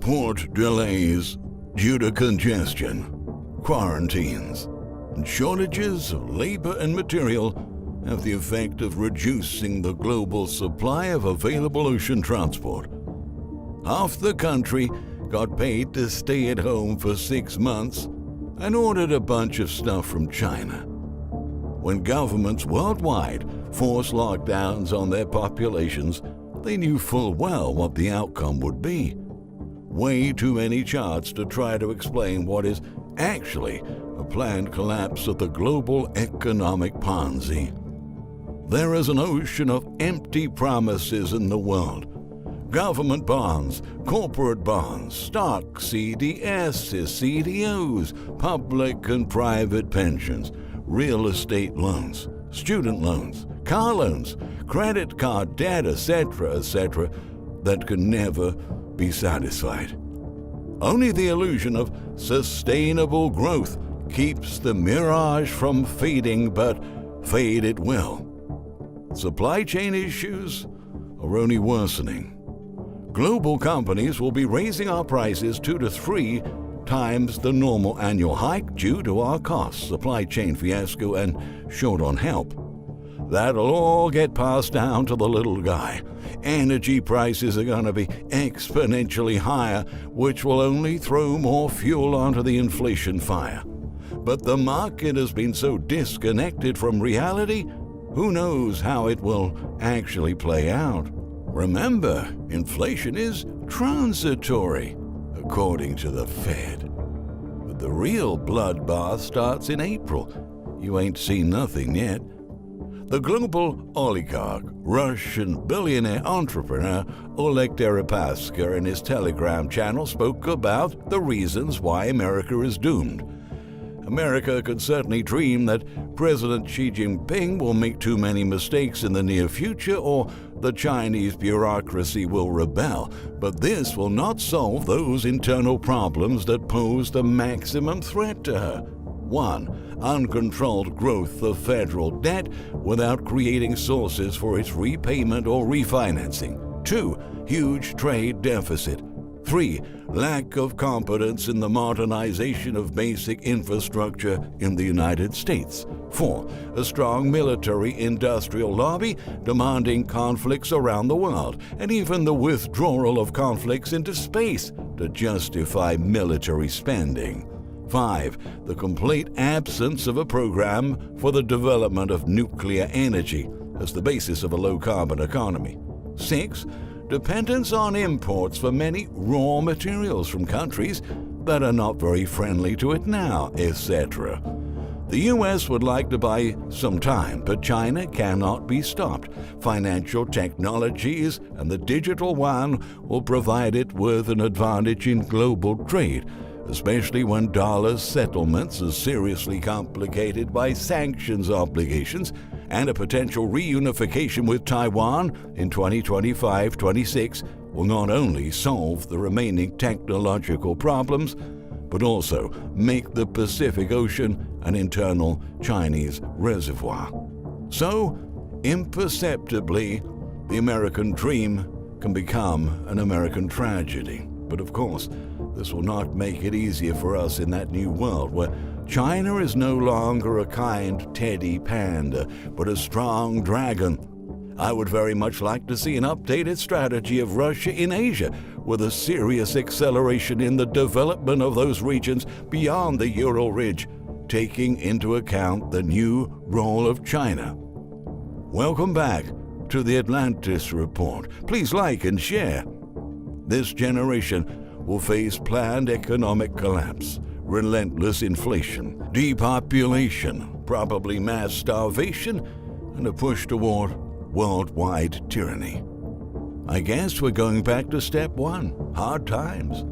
port delays due to congestion, quarantines, and shortages of labor and material have the effect of reducing the global supply of available ocean transport. Half the country got paid to stay at home for 6 months and ordered a bunch of stuff from China. When governments worldwide forced lockdowns on their populations, they knew full well what the outcome would be. Way too many charts to try to explain what is actually a planned collapse of the global economic Ponzi. There is an ocean of empty promises in the world. Government bonds, corporate bonds, stocks, CDSs, CDOs, public and private pensions, real estate loans, student loans, car loans, credit card debt, etc., that can never be satisfied. Only the illusion of sustainable growth keeps the mirage from fading, but fade it will. Supply chain issues are only worsening. Global companies will be raising our prices 2 to 3 times the normal annual hike due to our costs, supply chain fiasco, and short on help. That'll all get passed down to the little guy. Energy prices are going to be exponentially higher, which will only throw more fuel onto the inflation fire. But the market has been so disconnected from reality, who knows how it will actually play out. Remember, inflation is transitory, according to the Fed. But the real bloodbath starts in April. You ain't seen nothing yet. The global oligarch, Russian billionaire entrepreneur Oleg Deripaska in his Telegram channel spoke about the reasons why America is doomed. America can certainly dream that President Xi Jinping will make too many mistakes in the near future or the Chinese bureaucracy will rebel, but this will not solve those internal problems that pose the maximum threat to her. 1. Uncontrolled growth of federal debt without creating sources for its repayment or refinancing. 2. Huge trade deficit. 3. Lack of competence in the modernization of basic infrastructure in the United States. 4. A strong military-industrial lobby demanding conflicts around the world, and even the withdrawal of conflicts into space to justify military spending. 5. The complete absence of a program for the development of nuclear energy as the basis of a low-carbon economy. 6. Dependence on imports for many raw materials from countries that are not very friendly to it now, etc. The U.S. would like to buy some time, but China cannot be stopped. Financial technologies and the digital yuan will provide it with an advantage in global trade, especially when dollar settlements are seriously complicated by sanctions obligations and a potential reunification with Taiwan in 2025-26 will not only solve the remaining technological problems, but also make the Pacific Ocean an internal Chinese reservoir. So, imperceptibly, the American dream can become an American tragedy. But of course, this will not make it easier for us in that new world where China is no longer a kind teddy panda, but a strong dragon. I would very much like to see an updated strategy of Russia in Asia, with a serious acceleration in the development of those regions beyond the Ural Ridge, taking into account the new role of China. Welcome back to the Atlantis Report. Please like and share. This generation will face planned economic collapse, relentless inflation, depopulation, probably mass starvation, and a push toward worldwide tyranny. I guess we're going back to step 1, hard times.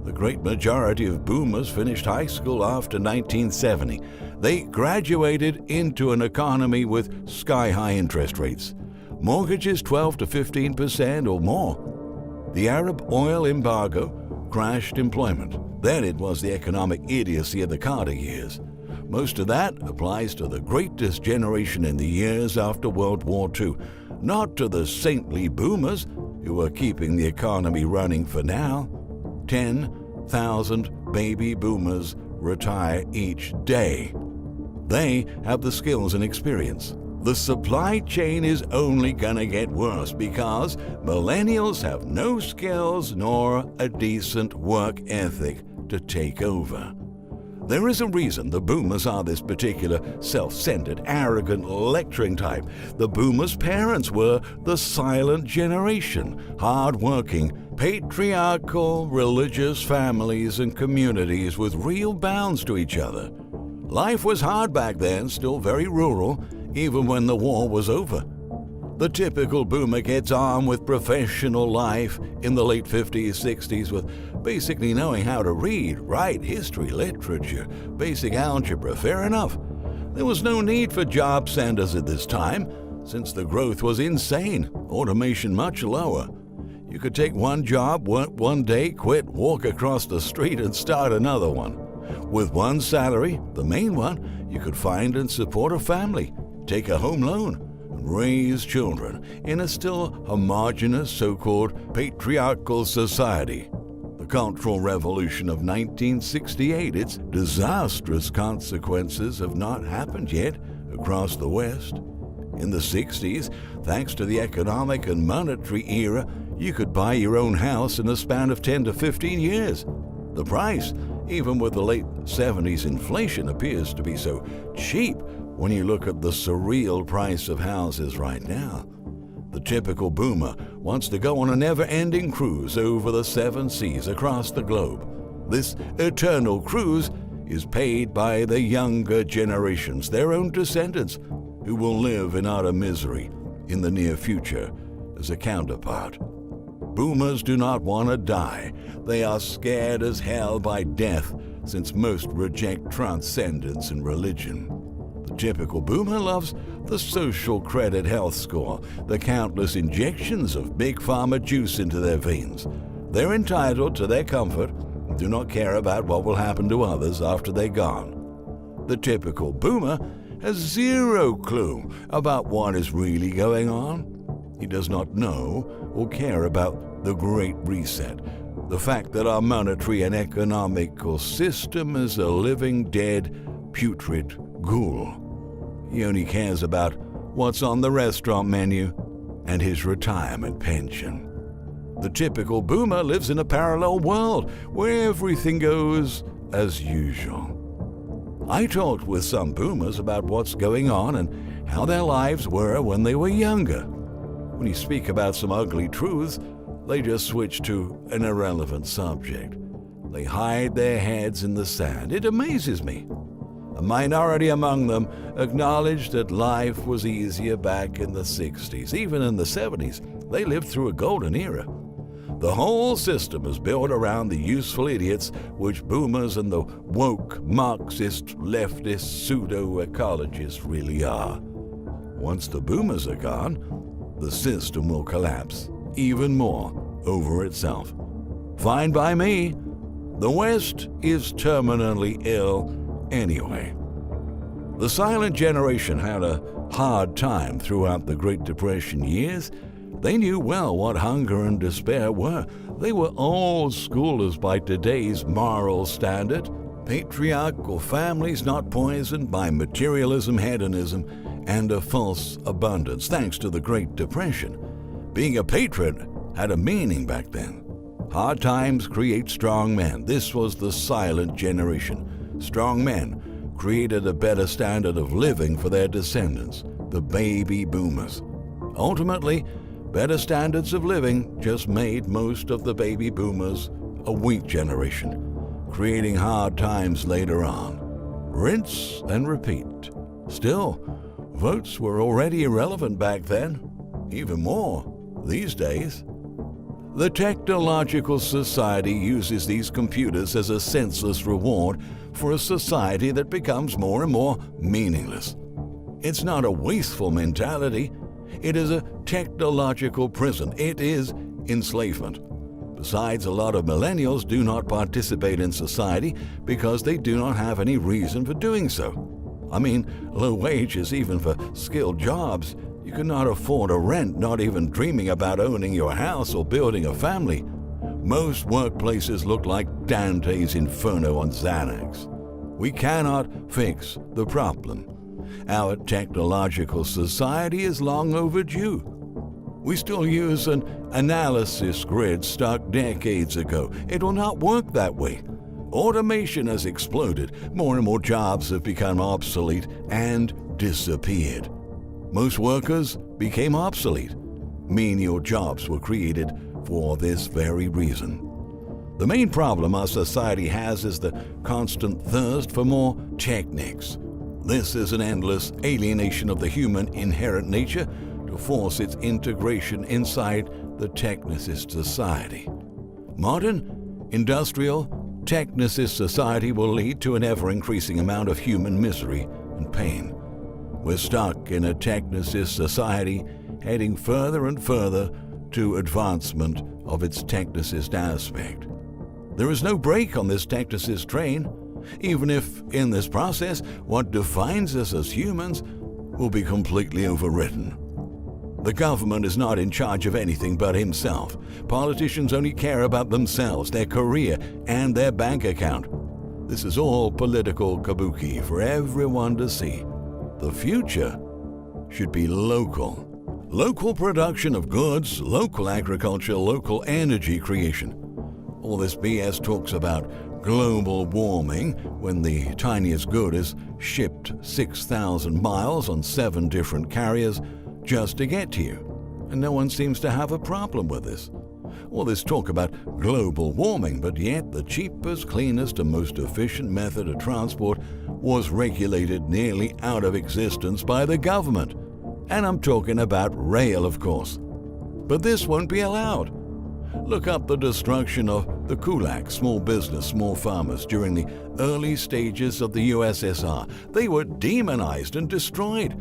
The great majority of boomers finished high school after 1970. They graduated into an economy with sky-high interest rates, mortgages 12 to 15% or more. The Arab oil embargo crashed employment. Then it was the economic idiocy of the Carter years. Most of that applies to the greatest generation in the years after World War II, not to the saintly boomers who are keeping the economy running for now. 10,000 baby boomers retire each day. They have the skills and experience. The supply chain is only gonna get worse because millennials have no skills nor a decent work ethic to take over. There is a reason the boomers are this particular self-centered, arrogant, lecturing type. The boomers' parents were the silent generation, hard-working, patriarchal, religious families and communities with real bounds to each other. Life was hard back then, still very rural, even when the war was over. The typical boomer gets on with professional life in the late 50s, 60s with basically knowing how to read, write, history, literature, basic algebra. Fair enough. There was no need for job centers at this time, since the growth was insane, automation much lower. You could take one job, work one day, quit, walk across the street and start another one. With one salary, the main one, you could find and support a family, take a home loan, and raise children in a still homogeneous so-called patriarchal society. The Cultural Revolution of 1968, its disastrous consequences have not happened yet across the West. In the 60s, thanks to the economic and monetary era, you could buy your own house in a span of 10 to 15 years. The price, even with the late 70s inflation, appears to be so cheap when you look at the surreal price of houses right now. The typical boomer wants to go on a never-ending cruise over the 7 seas across the globe. This eternal cruise is paid by the younger generations, their own descendants, who will live in utter misery in the near future as a counterpart. Boomers do not want to die. They are scared as hell by death, since most reject transcendence and religion. The typical boomer loves the social credit health score, the countless injections of big pharma juice into their veins. They're entitled to their comfort and do not care about what will happen to others after they're gone. The typical boomer has zero clue about what is really going on. He does not know or care about the Great Reset, the fact that our monetary and economical system is a living, dead, putrid ghoul. He only cares about what's on the restaurant menu and his retirement pension. The typical boomer lives in a parallel world where everything goes as usual. I talked with some boomers about what's going on and how their lives were when they were younger. When you speak about some ugly truths, they just switch to an irrelevant subject. They hide their heads in the sand. It amazes me. A minority among them acknowledged that life was easier back in the 60s. Even in the 70s, they lived through a golden era. The whole system is built around the useful idiots which boomers and the woke, Marxist, leftist, pseudo-ecologists really are. Once the boomers are gone, the system will collapse even more over itself. Fine by me. The West is terminally ill anyway. The silent generation had a hard time throughout the Great Depression years. They knew well what hunger and despair were. They were old schoolers by today's moral standard. Patriarchal families not poisoned by materialism, hedonism, and a false abundance, thanks to the Great Depression. Being a patriot had a meaning back then. Hard times create strong men. This was the silent generation. Strong men created a better standard of living for their descendants, the baby boomers. Ultimately, better standards of living just made most of the baby boomers a weak generation, creating hard times later on. Rinse and repeat. Still, votes were already irrelevant back then, even more these days. The technological society uses these computers as a senseless reward for a society that becomes more and more meaningless. It's not a wasteful mentality. It is a technological prison. It is enslavement. Besides, a lot of millennials do not participate in society because they do not have any reason for doing so. I mean, low wages even for skilled jobs. You cannot afford a rent, not even dreaming about owning your house or building a family. Most workplaces look like Dante's Inferno on Xanax. We cannot fix the problem. Our technological society is long overdue. We still use an analysis grid stuck decades ago. It will not work that way. Automation has exploded. More and more jobs have become obsolete and disappeared. Most workers became obsolete. Menial jobs were created for this very reason. The main problem our society has is the constant thirst for more techniques. This is an endless alienation of the human inherent nature to force its integration inside the technicist society. Modern, industrial, technicist society will lead to an ever-increasing amount of human misery and pain. We're stuck in a technicist society heading further and further to advancement of its technicist aspect. There is no brake on this technicist train, even if, in this process, what defines us as humans will be completely overwritten. The government is not in charge of anything but himself. Politicians only care about themselves, their career, and their bank account. This is all political kabuki for everyone to see. The future should be local. Local production of goods, local agriculture, local energy creation. All this BS talks about global warming when the tiniest good is shipped 6,000 miles on 7 different carriers just to get to you. And no one seems to have a problem with this. All this talk about global warming, but yet the cheapest, cleanest, and most efficient method of transport was regulated nearly out of existence by the government. And I'm talking about rail, of course. But this won't be allowed. Look up the destruction of the kulaks, small business, small farmers, during the early stages of the USSR. They were demonized and destroyed.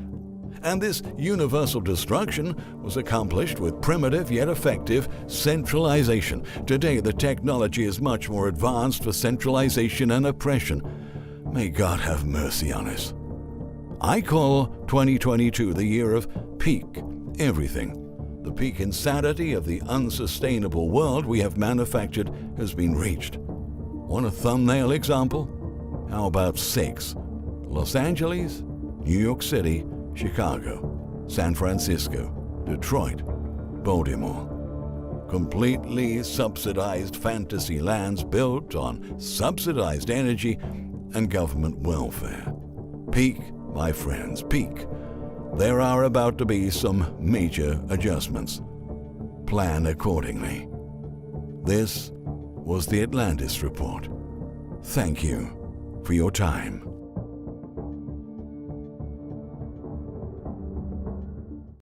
And this universal destruction was accomplished with primitive yet effective centralization. Today, the technology is much more advanced for centralization and oppression. May God have mercy on us. I call 2022 the year of peak everything. The peak insanity of the unsustainable world we have manufactured has been reached. Want a thumbnail example? How about 6? Los Angeles, New York City, Chicago, San Francisco, Detroit, Baltimore. Completely subsidized fantasy lands built on subsidized energy and government welfare. Peak, my friends, peak. There are about to be some major adjustments. Plan accordingly. This was the Atlantis Report. Thank you for your time.